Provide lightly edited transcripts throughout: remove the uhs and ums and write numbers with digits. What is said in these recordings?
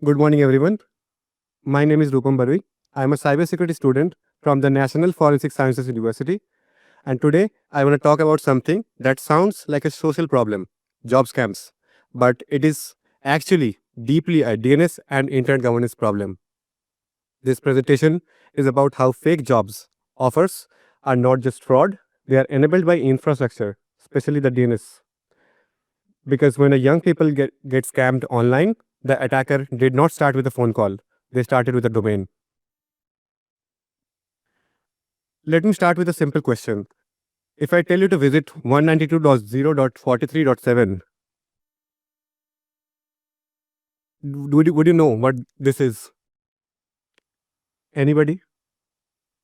Good morning, everyone. My name is Rupam Barui. I am a cybersecurity student from the National Forensic Sciences University. And today I want to talk about something that sounds like a social problem, job scams. But it is actually deeply a DNS and internet governance problem. This presentation is about how fake jobs offers are not just fraud, they are enabled by infrastructure, especially the DNS. Because when a young people get scammed online, the attacker did not start with a phone call. They started with a domain. Let me start with a simple question. If I tell you to visit 192.0.43.7, would you know what this is? Anybody?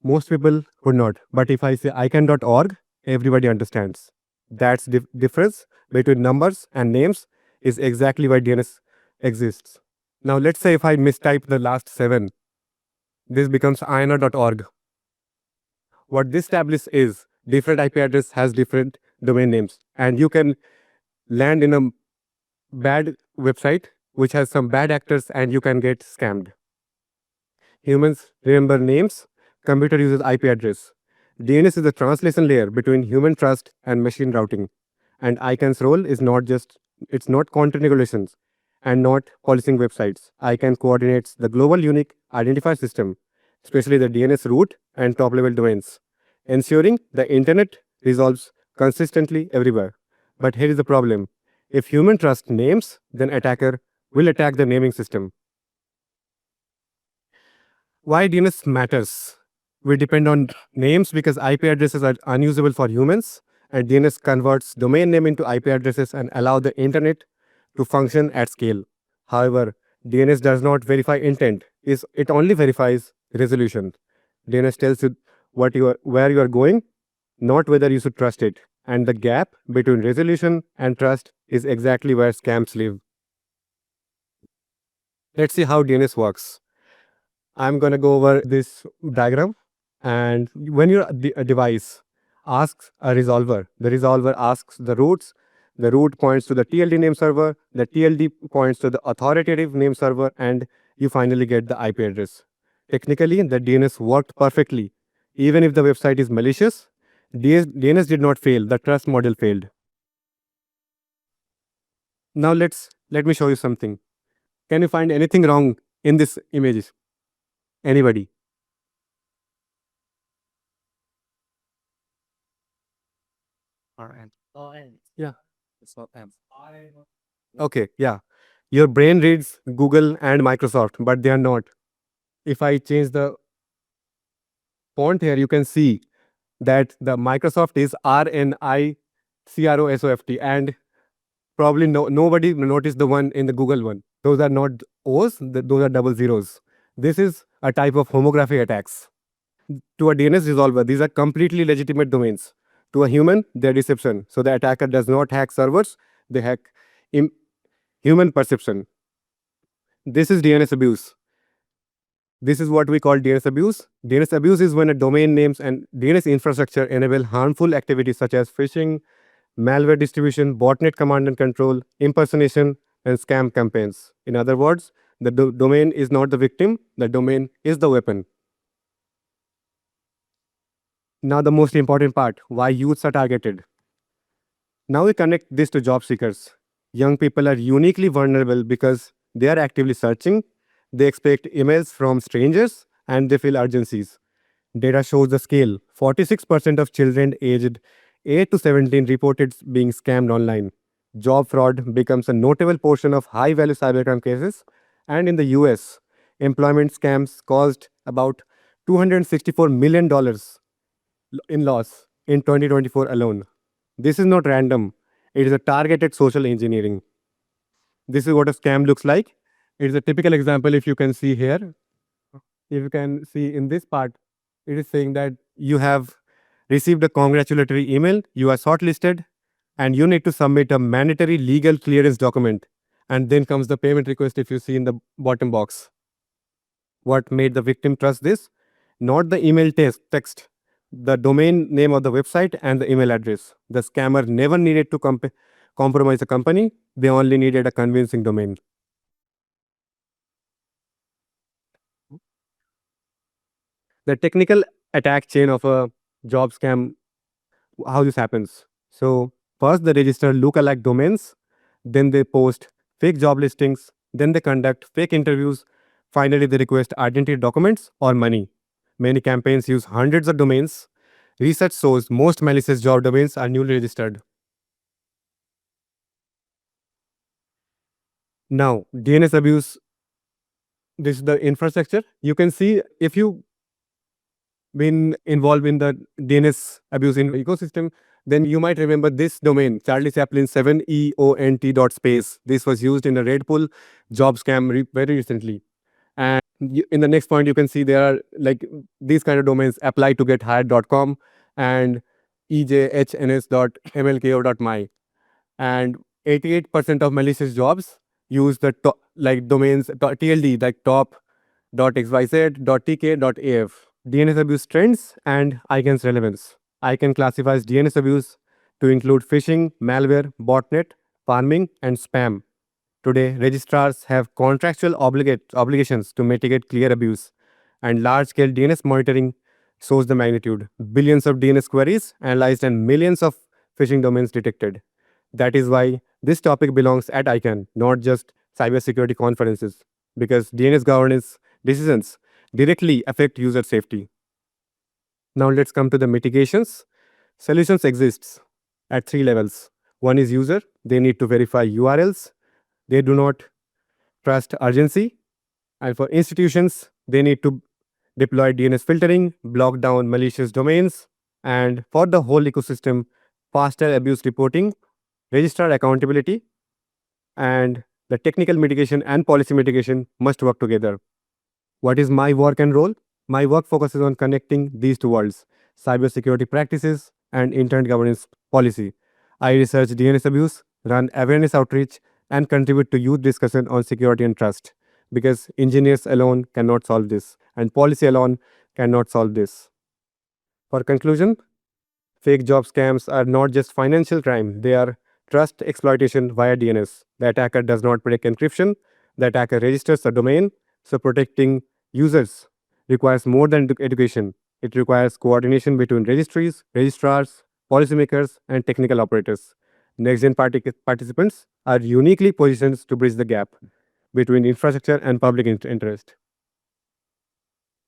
Most people would not. But if I say ICANN.org, everybody understands. That's the difference between numbers and names is exactly why DNS exists. Now let's say if I mistype the last 7, this becomes INR.org. What this establishes is different IP address has different domain names, and you can land in a bad website which has some bad actors and you can get scammed. Humans remember names, computer uses IP address. DNS is the translation layer between human trust and machine routing. And ICANN's role is it's not content regulations and not policing websites. ICANN coordinates the global unique identifier system, especially the DNS root and top level domains, ensuring the internet resolves consistently everywhere. But here is the problem. If human trust names, then attacker will attack the naming system. Why DNS matters? We depend on names because IP addresses are unusable for humans, and DNS converts domain name into IP addresses and allow the internet to function at scale. However, DNS does not verify intent. It only verifies resolution. DNS tells you where you are going, not whether you should trust it. And the gap between resolution and trust is exactly where scams live. Let's see how DNS works. I'm going to go over this diagram. And when a device asks a resolver, the resolver asks the roots, the root points to the TLD name server, the TLD points to the authoritative name server, and you finally get the IP address. Technically, the DNS worked perfectly. Even if the website is malicious, DNS did not fail, the trust model failed. Now let me show you something. Can you find anything wrong in this image? Anybody? Yeah. Okay, yeah. Your brain reads Google and Microsoft, but they are not. If I change the font here, you can see that the Microsoft is RNICROSOFT, and probably nobody noticed the one in the Google one. Those are not O's, those are double zeros. This is a type of homography attacks. To a DNS resolver, these are completely legitimate domains. To a human, they're deception. So the attacker does not hack servers, they hack human perception. This is DNS abuse. This is what we call DNS abuse. DNS abuse is when a domain names and DNS infrastructure enable harmful activities such as phishing, malware distribution, botnet command and control, impersonation, and scam campaigns. In other words, the domain is not the victim, the domain is the weapon. Now, the most important part, why youths are targeted. Now we connect this to job seekers. Young people are uniquely vulnerable because they are actively searching, they expect emails from strangers, and they feel urgencies. Data shows the scale. 46% of children aged 8 to 17 reported being scammed online. Job fraud becomes a notable portion of high value cybercrime cases. And in the US, employment scams caused about $264 million in loss in 2024 alone. This is not random, it is a targeted social engineering. This is what a scam looks like. It is a typical example if you can see here. If you can see in this part, it is saying that you have received a congratulatory email, you are shortlisted, and you need to submit a mandatory legal clearance document. And then comes the payment request if you see in the bottom box. What made the victim trust this? Not the email text, the domain name of the website and the email address. The scammer never needed to compromise a company, they only needed a convincing domain. The technical attack chain of a job scam, how this happens. So first they register lookalike domains, then they post fake job listings, then they conduct fake interviews, finally they request identity documents or money. Many campaigns use hundreds of domains. Research shows most malicious job domains are newly registered. Now, DNS abuse, this is the infrastructure. You can see if you been involved in the DNS abuse in ecosystem, then you might remember this domain, Charlie Chaplin 7eont.space. This was used in a Red Bull job scam very recently. And in the next point, you can see there are like these kind of domains, apply to get hired.com and ejhns.mlko.my. And 88% of malicious jobs use the top, like domains TLD, like top.xyz.tk.af. DNS abuse trends and ICANN's relevance. ICANN classifies DNS abuse to include phishing, malware, botnet, farming, and spam. Today, registrars have contractual obligations to mitigate clear abuse, and large scale DNS monitoring shows the magnitude. Billions of DNS queries analyzed and millions of phishing domains detected. That is why this topic belongs at ICANN, not just cybersecurity conferences, because DNS governance decisions directly affect user safety. Now let's come to the mitigations. Solutions exists at three levels. One is user, they need to verify URLs. They do not trust urgency. And for institutions, they need to deploy DNS filtering, block down malicious domains, and for the whole ecosystem, faster abuse reporting, registrar accountability, and the technical mitigation and policy mitigation must work together. What is my work and role? My work focuses on connecting these two worlds, cybersecurity practices and internet governance policy. I research DNS abuse, run awareness outreach, and contribute to youth discussion on security and trust. Because engineers alone cannot solve this, and policy alone cannot solve this. For conclusion, fake job scams are not just financial crime, they are trust exploitation via DNS. The attacker does not break encryption, the attacker registers a domain, so protecting users requires more than education. It requires coordination between registries, registrars, policymakers, and technical operators. NextGen participants are uniquely positioned to bridge the gap between infrastructure and public interest.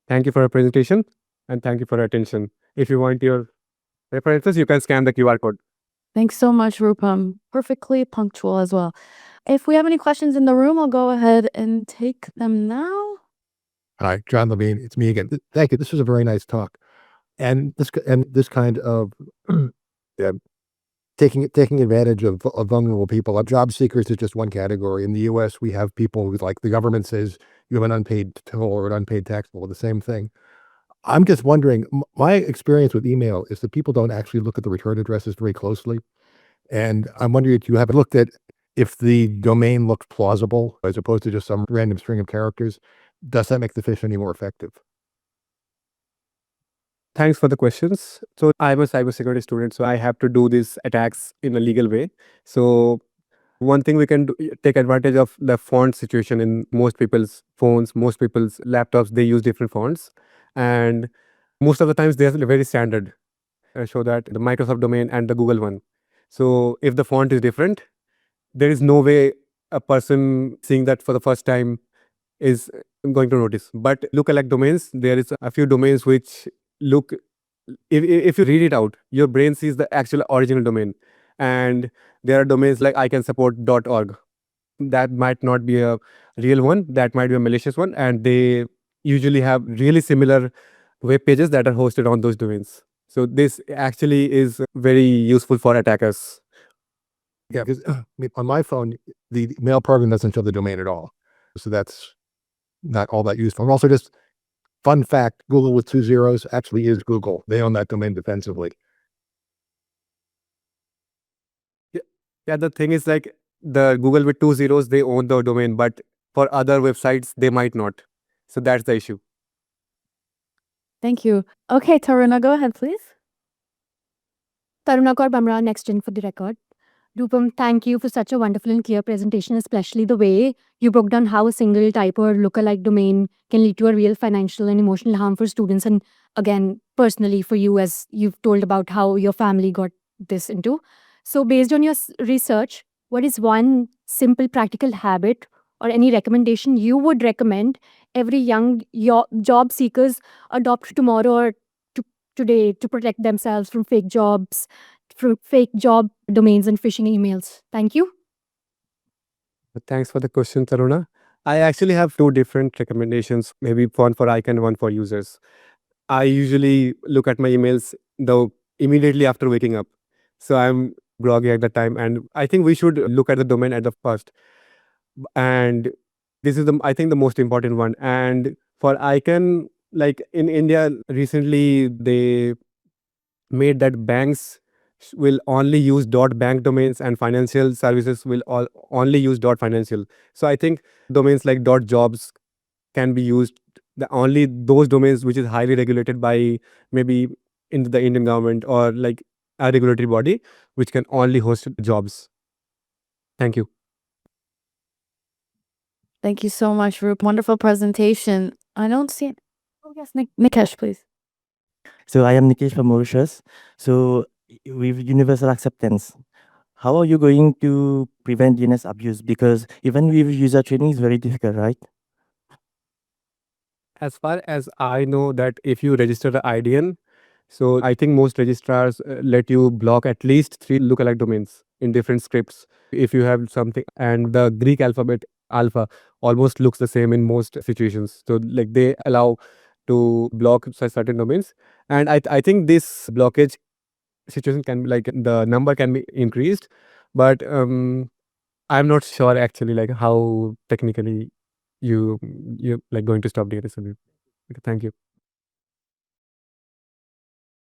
Thank you for your presentation and thank you for your attention. If you want your references, you can scan the QR code. Thanks so much, Rupam. Perfectly punctual as well. If we have any questions in the room, I'll go ahead and take them now. Hi, John Levine. It's me again. Thank you. This was a very nice talk, and this kind of yeah, taking advantage of vulnerable people. Job seekers is just one category. In the U.S., we have people who, like, the government says you have an unpaid toll or an unpaid tax bill. The same thing. I'm just wondering. My experience with email is that people don't actually look at the return addresses very closely, and I'm wondering if you have looked at if the domain looked plausible as opposed to just some random string of characters. Does that make the fish any more effective? Thanks for the questions. So I'm a cybersecurity student, so I have to do these attacks in a legal way. So one thing we can do, take advantage of the font situation in most people's phones, most people's laptops, they use different fonts. And most of the times they're very standard. I show that the Microsoft domain and the Google one. So if the font is different, there is no way a person seeing that for the first time is going to notice. But lookalike domains, there is a few domains which look, if you read it out, your brain sees the actual original domain. And there are domains like icansupport.org. That might not be a real one, that might be a malicious one, and they usually have really similar web pages that are hosted on those domains. So this actually is very useful for attackers. Yeah, because on my phone, the mail program doesn't show the domain at all. So that's not all that useful. And also, just fun fact, Google with 2 zeros actually is Google. They own that domain defensively. Yeah, the thing is, like, the Google with 2 zeros, they own the domain, but for other websites, they might not. So that's the issue. Thank you. Okay, Taruna, go ahead, please. Taruna Kaur Bamra, NextGen for the record. Rupam, thank you for such a wonderful and clear presentation, especially the way you broke down how a single type or lookalike domain can lead to a real financial and emotional harm for students. And again, personally for you, as you've told about how your family got this into. So, based on your research, what is one simple practical habit or any recommendation you would recommend every young job seekers adopt tomorrow or today to protect themselves from fake jobs, from fake job domains and phishing emails? Thank you. Thanks for the question, Taruna. I actually have two different recommendations, maybe one for ICANN, one for users. I usually look at my emails though immediately after waking up. So I'm groggy at the time, and I think we should look at the domain at the first. And this is I think the most important one. And for ICANN, like in India, recently they made that banks will only use .bank domains and financial services will only use .financial. So I think domains like .jobs can be used only those domains which is highly regulated by maybe in the Indian government or like a regulatory body which can only host jobs. Thank you. Thank you so much, Rup. Wonderful presentation. I don't see it. Oh, yes, Nikesh, please. So I am Nikesh from Mauritius. So with universal acceptance, how are you going to prevent DNS abuse? Because even with user training, it's very difficult, right? As far as I know that if you register the IDN, so I think most registrars let you block at least 3 lookalike domains in different scripts. If you have something and the Greek alphabet alpha almost looks the same in most situations. So like they allow to block certain domains. And I think this blockage situation can be like the number can be increased, but I'm not sure actually like how technically you like going to stop DNS abuse. Okay, thank you.